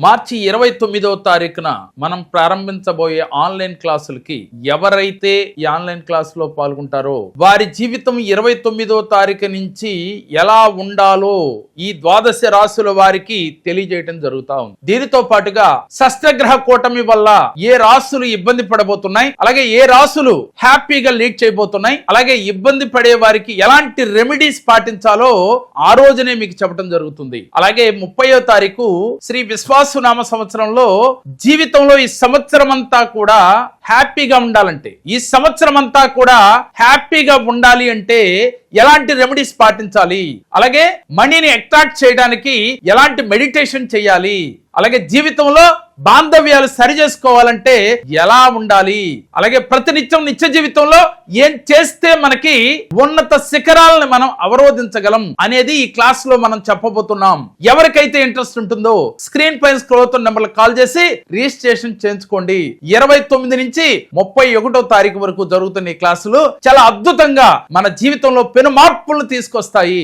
మార్చి 29వ తారీఖున మనం ప్రారంభించబోయే ఆన్లైన్ క్లాసులకి ఎవరైతే ఈ ఆన్లైన్ క్లాసులో పాల్గొంటారో వారి జీవితం 29వ తారీఖు నుంచి ఎలా ఉండాలో ఈ ద్వాదశ రాశుల వారికి తెలియజేయడం జరుగుతా ఉంది. దీనితో పాటుగా షష్టగ్రహ కూటమి వల్ల ఏ రాశులు ఇబ్బంది పడబోతున్నాయి, అలాగే ఏ రాశులు హ్యాపీగా లీడ్ చేయబోతున్నాయి, అలాగే ఇబ్బంది పడే వారికి ఎలాంటి రెమెడీస్ పాటించాలో ఆ రోజునే మీకు చెప్పడం జరుగుతుంది. అలాగే 30వ తారీఖు శ్రీ విశ్వాసనామ సంవత్సరంలో జీవితంలో ఈ సంవత్సరం అంతా కూడా హ్యాపీగా ఉండాలంటే, ఈ సంవత్సరం అంతా కూడా హ్యాపీగా ఉండాలి అంటే ఎలాంటి రెమెడీస్ పాటించాలి, అలాగే మనీని అట్రాక్ట్ చేయడానికి ఎలాంటి మెడిటేషన్ చేయాలి, అలాగే జీవితంలో బాంధవ్యాలు సరి చేసుకోవాలంటే ఎలా ఉండాలి, అలాగే ప్రతినిత్యం నిత్య జీవితంలో ఏం చేస్తే మనకి ఉన్నత శిఖరాలను మనం అవరోధించగలం అనేది ఈ క్లాస్ లో మనం చెప్పబోతున్నాం. ఎవరికైతే ఇంట్రెస్ట్ ఉంటుందో స్క్రీన్ పైన స్క్రోల్ అవుతున్న నెంబర్లకు కాల్ చేసి రిజిస్ట్రేషన్ చేయించుకోండి. 29 నుంచి 31వ తారీఖు వరకు జరుగుతున్న ఈ క్లాసులు చాలా అద్భుతంగా మన జీవితంలో పెను మార్పులను తీసుకొస్తాయి.